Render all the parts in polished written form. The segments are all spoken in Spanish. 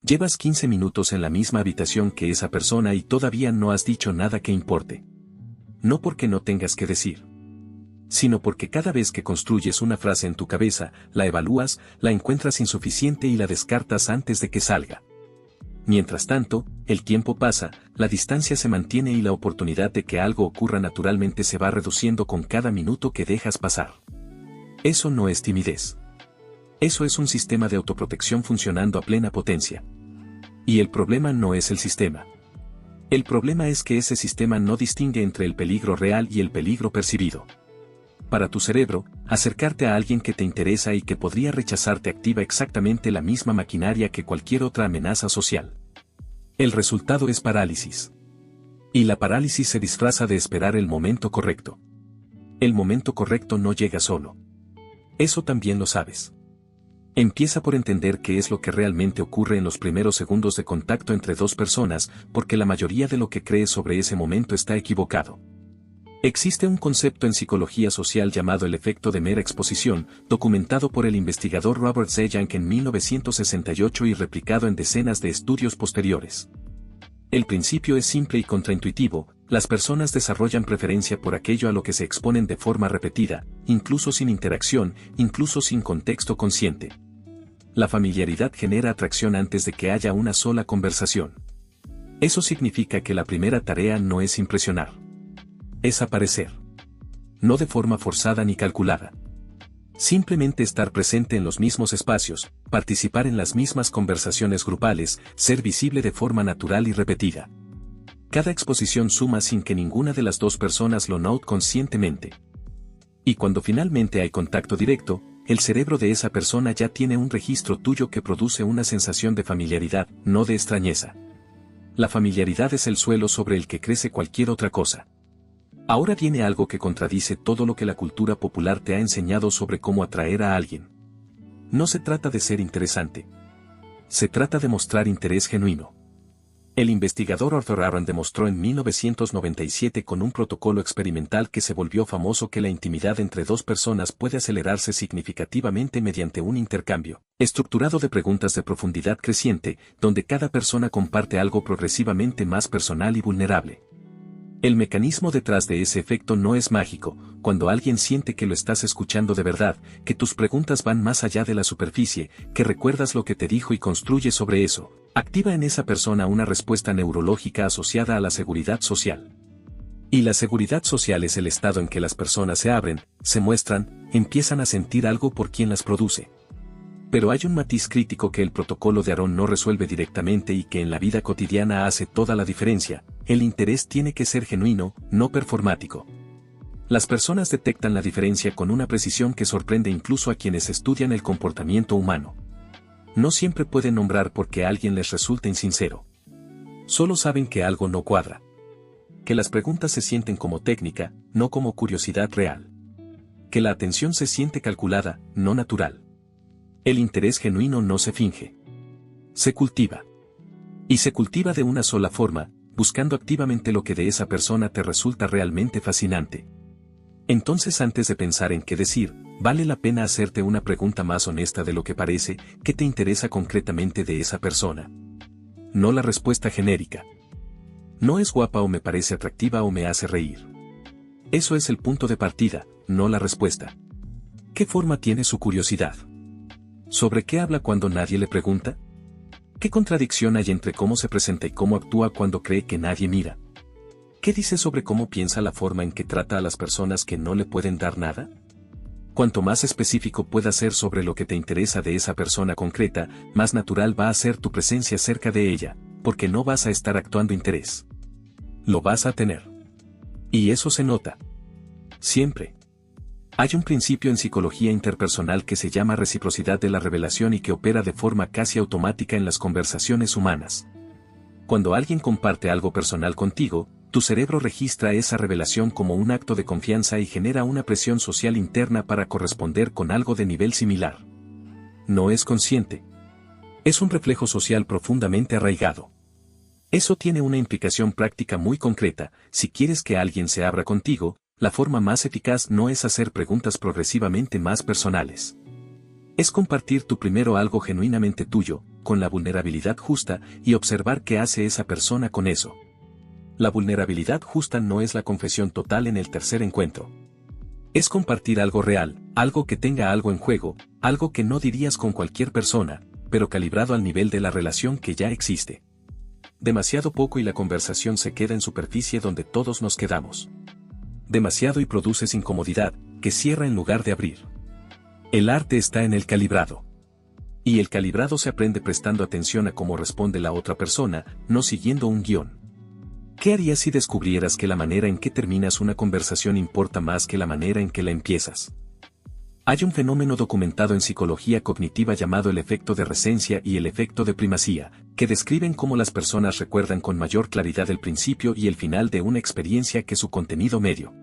Llevas 15 minutos en la misma habitación que esa persona y todavía no has dicho nada que importe. No porque no tengas que decir, sino porque cada vez que construyes una frase en tu cabeza, la evalúas, la encuentras insuficiente y la descartas antes de que salga. Mientras tanto, el tiempo pasa, la distancia se mantiene y la oportunidad de que algo ocurra naturalmente se va reduciendo con cada minuto que dejas pasar. Eso no es timidez. Eso es un sistema de autoprotección funcionando a plena potencia. Y el problema no es el sistema. El problema es que ese sistema no distingue entre el peligro real y el peligro percibido. Para tu cerebro, acercarte a alguien que te interesa y que podría rechazarte activa exactamente la misma maquinaria que cualquier otra amenaza social. El resultado es parálisis. Y la parálisis se disfraza de esperar el momento correcto. El momento correcto no llega solo. Eso también lo sabes. Empieza por entender qué es lo que realmente ocurre en los primeros segundos de contacto entre dos personas, porque la mayoría de lo que crees sobre ese momento está equivocado. Existe un concepto en psicología social llamado el efecto de mera exposición, documentado por el investigador Robert Zeyank en 1968 y replicado en decenas de estudios posteriores. El principio es simple y contraintuitivo: las personas desarrollan preferencia por aquello a lo que se exponen de forma repetida, incluso sin interacción, incluso sin contexto consciente. La familiaridad genera atracción antes de que haya una sola conversación. Eso significa que la primera tarea no es impresionar. Es aparecer. No de forma forzada ni calculada. Simplemente estar presente en los mismos espacios, participar en las mismas conversaciones grupales, ser visible de forma natural y repetida. Cada exposición suma sin que ninguna de las dos personas lo note conscientemente. Y cuando finalmente hay contacto directo, el cerebro de esa persona ya tiene un registro tuyo que produce una sensación de familiaridad, no de extrañeza. La familiaridad es el suelo sobre el que crece cualquier otra cosa. Ahora viene algo que contradice todo lo que la cultura popular te ha enseñado sobre cómo atraer a alguien. No se trata de ser interesante. Se trata de mostrar interés genuino. El investigador Arthur Aron demostró en 1997 con un protocolo experimental que se volvió famoso que la intimidad entre dos personas puede acelerarse significativamente mediante un intercambio estructurado de preguntas de profundidad creciente, donde cada persona comparte algo progresivamente más personal y vulnerable. El mecanismo detrás de ese efecto no es mágico: cuando alguien siente que lo estás escuchando de verdad, que tus preguntas van más allá de la superficie, que recuerdas lo que te dijo y construyes sobre eso, activa en esa persona una respuesta neurológica asociada a la seguridad social. Y la seguridad social es el estado en que las personas se abren, se muestran, empiezan a sentir algo por quien las produce. Pero hay un matiz crítico que el protocolo de Aron no resuelve directamente y que en la vida cotidiana hace toda la diferencia: el interés tiene que ser genuino, no performático. Las personas detectan la diferencia con una precisión que sorprende incluso a quienes estudian el comportamiento humano. No siempre pueden nombrar por qué alguien les resulta insincero. Solo saben que algo no cuadra. Que las preguntas se sienten como técnica, no como curiosidad real. Que la atención se siente calculada, no natural. El interés genuino no se finge. Se cultiva. Y se cultiva de una sola forma, buscando activamente lo que de esa persona te resulta realmente fascinante. Entonces, antes de pensar en qué decir, vale la pena hacerte una pregunta más honesta de lo que parece: ¿qué te interesa concretamente de esa persona? No la respuesta genérica. No es guapa o me parece atractiva o me hace reír. Eso es el punto de partida, no la respuesta. ¿Qué forma tiene su curiosidad? ¿Sobre qué habla cuando nadie le pregunta? ¿Qué contradicción hay entre cómo se presenta y cómo actúa cuando cree que nadie mira? ¿Qué dice sobre cómo piensa, la forma en que trata a las personas que no le pueden dar nada? Cuanto más específico puedas ser sobre lo que te interesa de esa persona concreta, más natural va a ser tu presencia cerca de ella, porque no vas a estar actuando interés. Lo vas a tener. Y eso se nota. Siempre. Hay un principio en psicología interpersonal que se llama reciprocidad de la revelación y que opera de forma casi automática en las conversaciones humanas. Cuando alguien comparte algo personal contigo, tu cerebro registra esa revelación como un acto de confianza y genera una presión social interna para corresponder con algo de nivel similar. No es consciente. Es un reflejo social profundamente arraigado. Eso tiene una implicación práctica muy concreta: si quieres que alguien se abra contigo, la forma más eficaz no es hacer preguntas progresivamente más personales. Es compartir tú primero algo genuinamente tuyo, con la vulnerabilidad justa, y observar qué hace esa persona con eso. La vulnerabilidad justa no es la confesión total en el tercer encuentro. Es compartir algo real, algo que tenga algo en juego, algo que no dirías con cualquier persona, pero calibrado al nivel de la relación que ya existe. Demasiado poco y la conversación se queda en superficie donde todos nos quedamos. Demasiado y produces incomodidad, que cierra en lugar de abrir. El arte está en el calibrado. Y el calibrado se aprende prestando atención a cómo responde la otra persona, no siguiendo un guión. ¿Qué harías si descubrieras que la manera en que terminas una conversación importa más que la manera en que la empiezas? Hay un fenómeno documentado en psicología cognitiva llamado el efecto de recencia y el efecto de primacía, que describen cómo las personas recuerdan con mayor claridad el principio y el final de una experiencia que su contenido medio.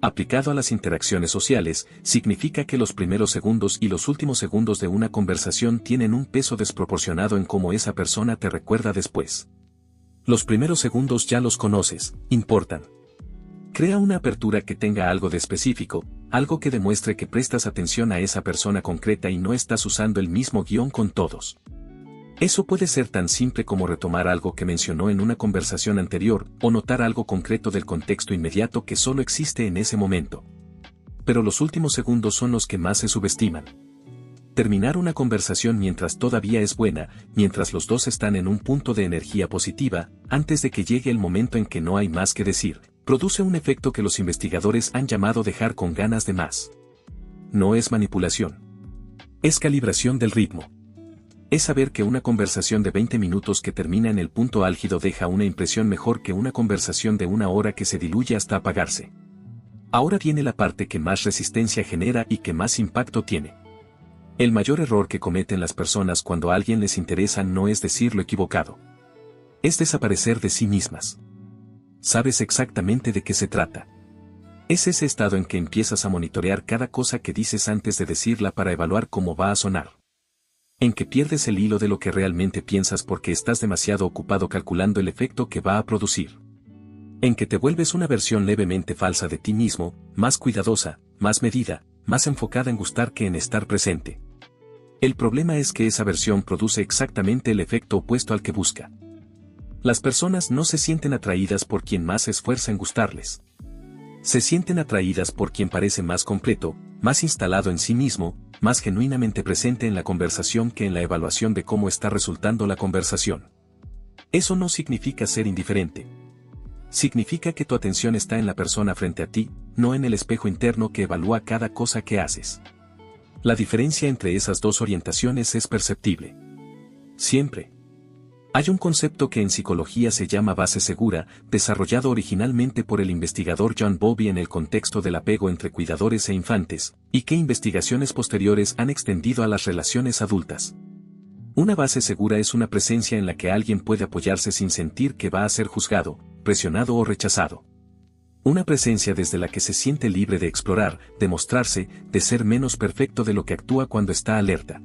Aplicado a las interacciones sociales, significa que los primeros segundos y los últimos segundos de una conversación tienen un peso desproporcionado en cómo esa persona te recuerda después. Los primeros segundos ya los conoces, importan. Crea una apertura que tenga algo de específico, algo que demuestre que prestas atención a esa persona concreta y no estás usando el mismo guión con todos. Eso puede ser tan simple como retomar algo que mencionó en una conversación anterior o notar algo concreto del contexto inmediato que solo existe en ese momento. Pero los últimos segundos son los que más se subestiman. Terminar una conversación mientras todavía es buena, mientras los dos están en un punto de energía positiva, antes de que llegue el momento en que no hay más que decir, produce un efecto que los investigadores han llamado dejar con ganas de más. No es manipulación. Es calibración del ritmo. Es saber que una conversación de 20 minutos que termina en el punto álgido deja una impresión mejor que una conversación de 1 hora que se diluye hasta apagarse. Ahora viene la parte que más resistencia genera y que más impacto tiene. El mayor error que cometen las personas cuando a alguien les interesa no es decir lo equivocado. Es desaparecer de sí mismas. Sabes exactamente de qué se trata. Es ese estado en que empiezas a monitorear cada cosa que dices antes de decirla para evaluar cómo va a sonar. En que pierdes el hilo de lo que realmente piensas porque estás demasiado ocupado calculando el efecto que va a producir. En que te vuelves una versión levemente falsa de ti mismo, más cuidadosa, más medida, más enfocada en gustar que en estar presente. El problema es que esa versión produce exactamente el efecto opuesto al que busca. Las personas no se sienten atraídas por quien más se esfuerza en gustarles. Se sienten atraídas por quien parece más completo, más instalado en sí mismo, más genuinamente presente en la conversación que en la evaluación de cómo está resultando la conversación. Eso no significa ser indiferente. Significa que tu atención está en la persona frente a ti, no en el espejo interno que evalúa cada cosa que haces. La diferencia entre esas dos orientaciones es perceptible. Siempre. Hay un concepto que en psicología se llama base segura, desarrollado originalmente por el investigador John Bowlby en el contexto del apego entre cuidadores e infantes, y que investigaciones posteriores han extendido a las relaciones adultas. Una base segura es una presencia en la que alguien puede apoyarse sin sentir que va a ser juzgado, presionado o rechazado. Una presencia desde la que se siente libre de explorar, de mostrarse, de ser menos perfecto de lo que actúa cuando está alerta.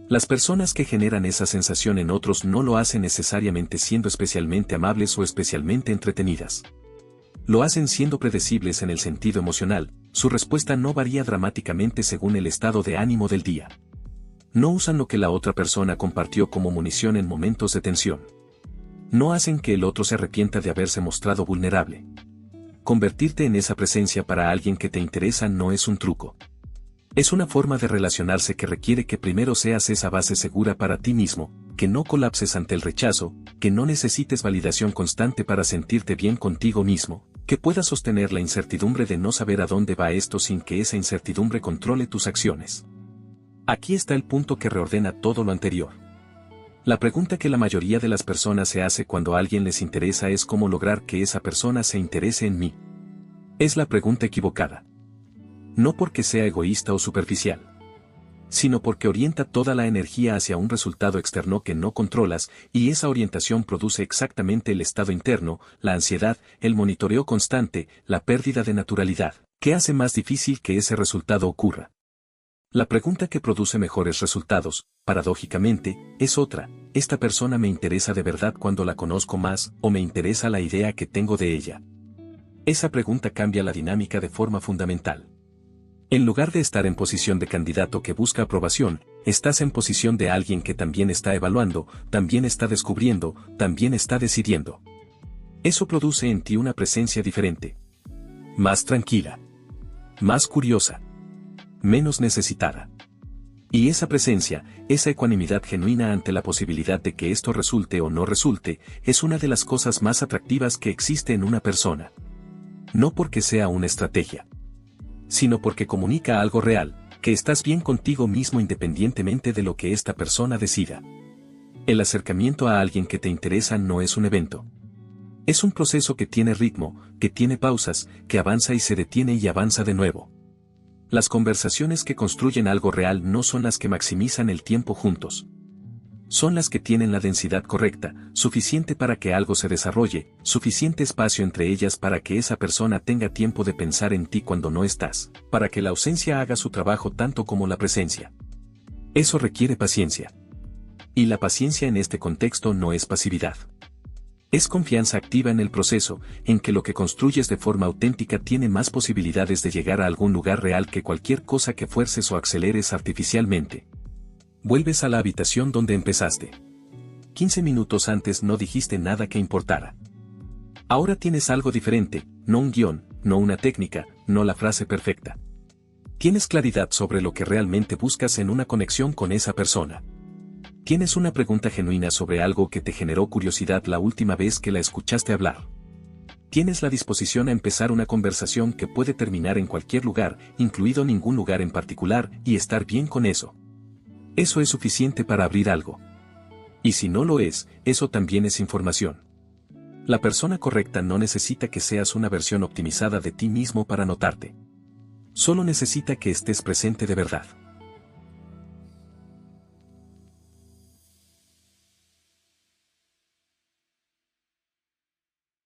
Las personas que generan esa sensación en otros no lo hacen necesariamente siendo especialmente amables o especialmente entretenidas. Lo hacen siendo predecibles en el sentido emocional, su respuesta no varía dramáticamente según el estado de ánimo del día. No usan lo que la otra persona compartió como munición en momentos de tensión. No hacen que el otro se arrepienta de haberse mostrado vulnerable. Convertirte en esa presencia para alguien que te interesa no es un truco. Es una forma de relacionarse que requiere que primero seas esa base segura para ti mismo, que no colapses ante el rechazo, que no necesites validación constante para sentirte bien contigo mismo, que puedas sostener la incertidumbre de no saber a dónde va esto sin que esa incertidumbre controle tus acciones. Aquí está el punto que reordena todo lo anterior. La pregunta que la mayoría de las personas se hace cuando a alguien les interesa es cómo lograr que esa persona se interese en mí. Es la pregunta equivocada. No porque sea egoísta o superficial, sino porque orienta toda la energía hacia un resultado externo que no controlas, y esa orientación produce exactamente el estado interno, la ansiedad, el monitoreo constante, la pérdida de naturalidad, que hace más difícil que ese resultado ocurra. La pregunta que produce mejores resultados, paradójicamente, es otra: ¿esta persona me interesa de verdad cuando la conozco más, o me interesa la idea que tengo de ella? Esa pregunta cambia la dinámica de forma fundamental. En lugar de estar en posición de candidato que busca aprobación, Estás en posición de alguien que también está evaluando, también está descubriendo, también está decidiendo. Eso produce en ti una presencia diferente. Más tranquila. Más curiosa. Menos necesitada. Y esa presencia, esa ecuanimidad genuina ante la posibilidad de que esto resulte o no resulte, es una de las cosas más atractivas que existe en una persona. No porque sea una estrategia, sino porque comunica algo real, que estás bien contigo mismo independientemente de lo que esta persona decida. El acercamiento a alguien que te interesa no es un evento. Es un proceso que tiene ritmo, que tiene pausas, que avanza y se detiene y avanza de nuevo. Las conversaciones que construyen algo real no son las que maximizan el tiempo juntos. Son las que tienen la densidad correcta, suficiente para que algo se desarrolle, suficiente espacio entre ellas para que esa persona tenga tiempo de pensar en ti cuando no estás, para que la ausencia haga su trabajo tanto como la presencia. Eso requiere paciencia. Y la paciencia en este contexto no es pasividad. Es confianza activa en el proceso, en que lo que construyes de forma auténtica tiene más posibilidades de llegar a algún lugar real que cualquier cosa que fuerces o aceleres artificialmente. Vuelves a la habitación donde empezaste. 15 minutos antes no dijiste nada que importara. Ahora tienes algo diferente, no un guión, no una técnica, no la frase perfecta. Tienes claridad sobre lo que realmente buscas en una conexión con esa persona. Tienes una pregunta genuina sobre algo que te generó curiosidad la última vez que la escuchaste hablar. Tienes la disposición a empezar una conversación que puede terminar en cualquier lugar, incluido ningún lugar en particular, y estar bien con eso. Eso es suficiente para abrir algo. Y si no lo es, eso también es información. La persona correcta no necesita que seas una versión optimizada de ti mismo para notarte. Solo necesita que estés presente de verdad.